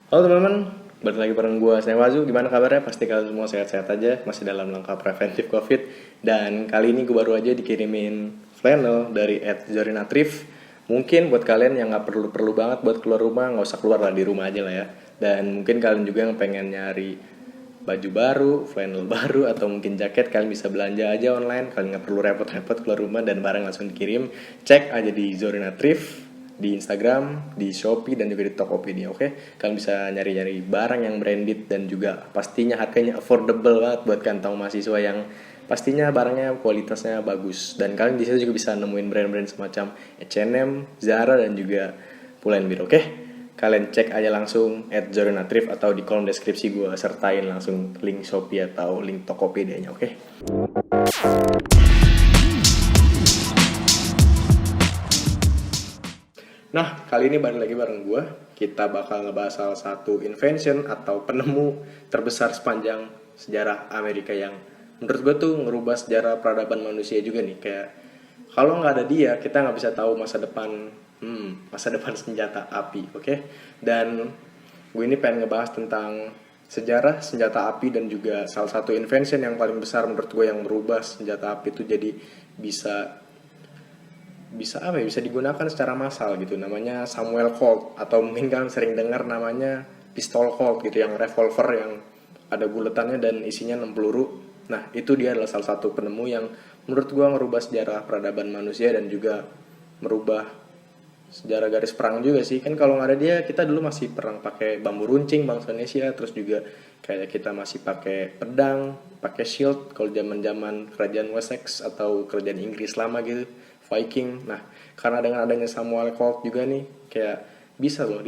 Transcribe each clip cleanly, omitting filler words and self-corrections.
Halo teman-teman, balik lagi bareng gue, saya Wazu. Gimana kabarnya? Pasti kalian semua sehat-sehat aja, masih dalam langkah preventif COVID. Dan kali ini gue baru aja dikirimin flannel dari @zorinatrif. Mungkin buat kalian yang nggak perlu-perlu banget buat keluar rumah, nggak usah keluar lah, di rumah aja lah ya. Dan mungkin kalian juga yang pengen nyari baju baru, flannel baru, atau mungkin jaket, kalian bisa belanja aja online. Kalian nggak perlu repot-repot keluar rumah dan barang langsung dikirim. Cek aja di Zorinatrif, di Instagram, di Shopee, dan juga di Tokopedia, oke? Kalian bisa nyari-nyari barang yang branded dan juga pastinya harganya affordable banget buat kantong mahasiswa yang pastinya barangnya kualitasnya bagus. Dan kalian di situ juga bisa nemuin brand-brand semacam H&M, Zara, dan juga Pull&Bear, oke? Kalian cek aja langsung @zorinatrif atau di kolom deskripsi gue sertain langsung link Shopee atau link Tokopedia-nya, oke? Nah, kali ini balik lagi bareng gue. Kita bakal ngebahas salah satu invention atau penemu terbesar sepanjang sejarah Amerika yang menurut gue tuh ngerubah sejarah peradaban manusia juga nih. Kayak kalau nggak ada dia, kita nggak bisa tahu masa depan senjata api, oke? Dan gue ini pengen ngebahas tentang sejarah senjata api dan juga salah satu invention yang paling besar menurut gue yang merubah senjata api itu jadi bisa bisa digunakan secara massal gitu, namanya Samuel Colt, atau mungkin kalian sering dengar namanya pistol Colt gitu, yang revolver yang ada buletannya dan isinya 6 peluru. Nah, itu dia adalah salah satu penemu yang menurut gua ngerubah sejarah peradaban manusia dan juga merubah sejarah garis perang juga sih. Kan kalau nggak ada dia, kita dulu masih perang pakai bambu runcing bangsa Indonesia, terus juga kayak kita masih pakai pedang, pakai shield kalau zaman-zaman kerajaan Wessex atau kerajaan Inggris lama gitu, Viking. Nah, karena dengan adanya Samuel Colt juga nih, kayak bisa loh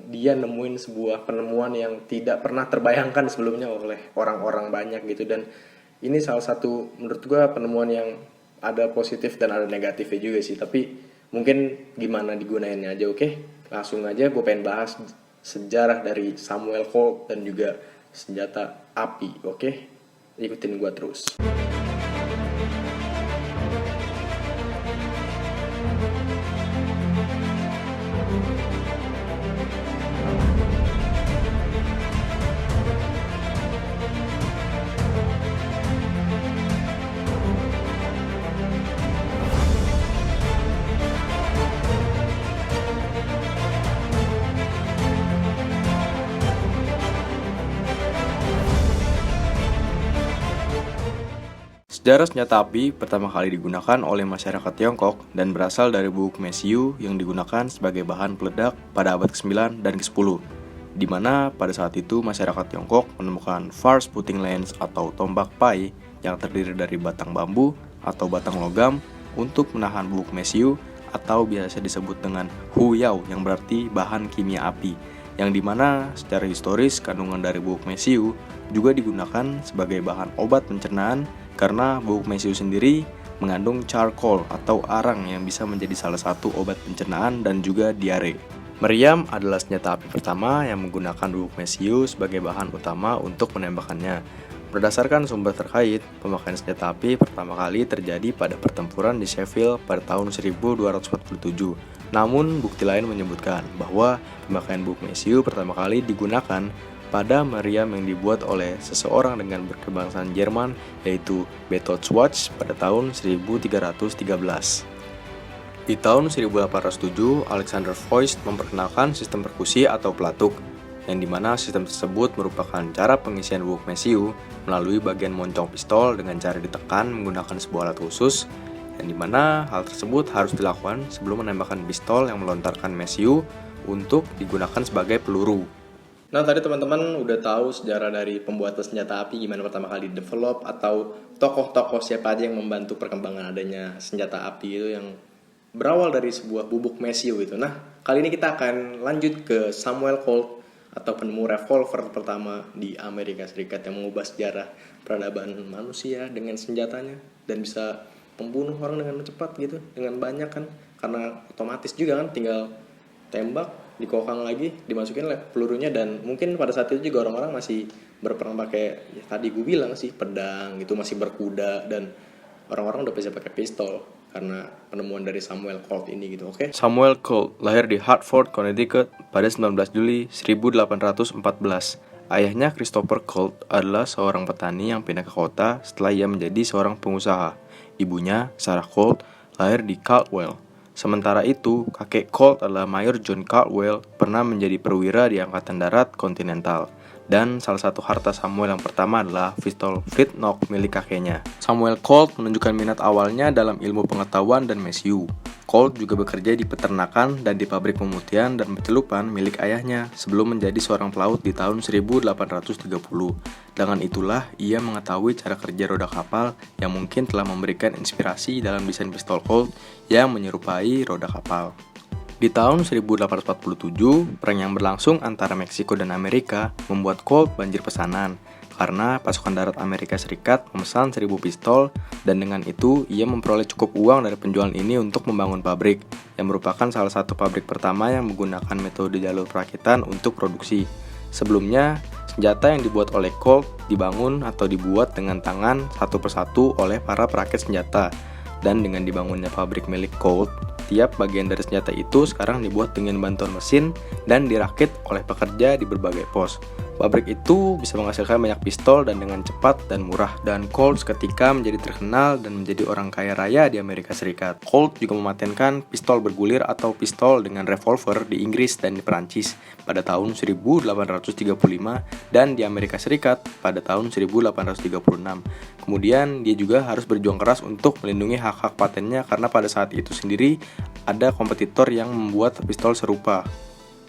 dia nemuin sebuah penemuan yang tidak pernah terbayangkan sebelumnya oleh orang-orang banyak gitu. Dan ini salah satu menurut gua penemuan yang ada positif dan ada negatifnya juga sih, tapi mungkin gimana digunainnya aja, oke? Langsung aja gue pengen bahas sejarah dari Samuel Colt dan juga senjata api, oke? Ikutin gue terus. Sejarah senjata api pertama kali digunakan oleh masyarakat Tiongkok dan berasal dari bubuk mesiu yang digunakan sebagai bahan peledak pada abad ke-9 dan ke-10, di mana pada saat itu masyarakat Tiongkok menemukan far spouting lance atau tombak pai yang terdiri dari batang bambu atau batang logam untuk menahan bubuk mesiu, atau biasa disebut dengan huyao yang berarti bahan kimia api, yang dimana secara historis kandungan dari bubuk mesiu juga digunakan sebagai bahan obat pencernaan karena bubuk mesiu sendiri mengandung charcoal atau arang yang bisa menjadi salah satu obat pencernaan dan juga diare. Meriam adalah senjata api pertama yang menggunakan bubuk mesiu sebagai bahan utama untuk menembakkannya. Berdasarkan sumber terkait, pemakaian senjata api pertama kali terjadi pada pertempuran di Sheffield pada tahun 1247. Namun, bukti lain menyebutkan bahwa pemakaian bubuk mesiu pertama kali digunakan pada meriam yang dibuat oleh seseorang dengan berkebangsaan Jerman, yaitu Bertolt Schwarz pada tahun 1313. Di tahun 1807, Alexander Voigt memperkenalkan sistem perkusi atau pelatuk, yang dimana sistem tersebut merupakan cara pengisian bubuk mesiu melalui bagian moncong pistol dengan cara ditekan menggunakan sebuah alat khusus, yang dimana hal tersebut harus dilakukan sebelum menembakkan pistol yang melontarkan mesiu untuk digunakan sebagai peluru. Nah, tadi teman-teman udah tahu sejarah dari pembuatan senjata api, gimana pertama kali develop, atau tokoh-tokoh siapa aja yang membantu perkembangan adanya senjata api itu yang berawal dari sebuah bubuk mesiu gitu. Nah, kali ini kita akan lanjut ke Samuel Colt atau penemu revolver pertama di Amerika Serikat yang mengubah sejarah peradaban manusia dengan senjatanya dan bisa membunuh orang dengan cepat gitu, dengan banyak kan, karena otomatis juga kan, tinggal tembak, dikokang lagi, dimasukin pelurunya. Dan mungkin pada saat itu juga orang-orang masih berperang pakai, ya tadi gue bilang sih, pedang gitu, masih berkuda, dan orang-orang udah bisa pakai pistol. karena penemuan dari Samuel Colt ini gitu, oke? Samuel Colt lahir di Hartford, Connecticut pada 19 Juli 1814. Ayahnya Christopher Colt adalah seorang petani yang pindah ke kota setelah ia menjadi seorang pengusaha. Ibunya, Sarah Colt, lahir di Caldwell. Sementara itu, kakek Colt adalah Mayor John Caldwell, pernah menjadi perwira di Angkatan Darat Kontinental. Dan salah satu harta Samuel yang pertama adalah pistol flintlock milik kakeknya. Samuel Colt menunjukkan minat awalnya dalam ilmu pengetahuan dan mesiu. Colt juga bekerja di peternakan dan di pabrik pemutihan dan pencelupan milik ayahnya sebelum menjadi seorang pelaut di tahun 1830. Dengan itulah, ia mengetahui cara kerja roda kapal yang mungkin telah memberikan inspirasi dalam desain pistol Colt yang menyerupai roda kapal. Di tahun 1847, perang yang berlangsung antara Meksiko dan Amerika membuat Colt banjir pesanan karena pasukan darat Amerika Serikat memesan 1000 pistol dan dengan itu ia memperoleh cukup uang dari penjualan ini untuk membangun pabrik yang merupakan salah satu pabrik pertama yang menggunakan metode jalur perakitan untuk produksi. Sebelumnya, senjata yang dibuat oleh Colt dibangun atau dibuat dengan tangan satu persatu oleh para perakit senjata. Dan dengan dibangunnya pabrik milik Colt, tiap bagian dari senjata itu sekarang dibuat dengan bantuan mesin dan dirakit oleh pekerja di berbagai pos. Pabrik itu bisa menghasilkan banyak pistol dan dengan cepat dan murah. Dan Colt seketika menjadi terkenal dan menjadi orang kaya raya di Amerika Serikat. Colt juga mematenkan pistol bergulir atau pistol dengan revolver di Inggris dan di Perancis pada tahun 1835 dan di Amerika Serikat pada tahun 1836. Kemudian dia juga harus berjuang keras untuk melindungi hak-hak patennya karena pada saat itu sendiri ada kompetitor yang membuat pistol serupa.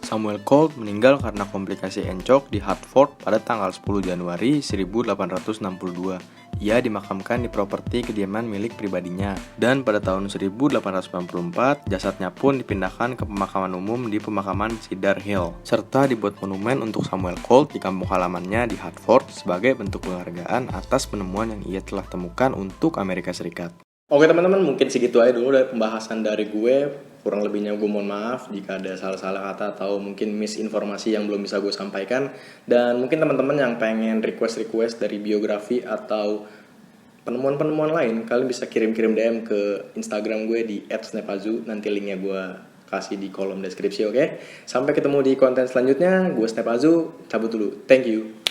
Samuel Colt meninggal karena komplikasi encok di Hartford pada tanggal 10 Januari 1862. Ia dimakamkan di properti kediaman milik pribadinya. Dan pada tahun 1894, jasadnya pun dipindahkan ke pemakaman umum di pemakaman Cedar Hill. Serta dibuat monumen untuk Samuel Colt di kampung halamannya di Hartford sebagai bentuk penghargaan atas penemuan yang ia telah temukan untuk Amerika Serikat. Oke teman-teman, mungkin segitu aja dulu dari pembahasan dari gue. Kurang lebihnya gue mohon maaf jika ada salah-salah kata atau mungkin misinformasi yang belum bisa gue sampaikan. Dan mungkin teman-teman yang pengen request dari biografi atau penemuan-penemuan lain, kalian bisa kirim-kirim DM ke Instagram gue di @snepazu. Nanti linknya gue kasih di kolom deskripsi, oke? Sampai ketemu di konten selanjutnya. Gue Snepazu, cabut dulu. Thank you.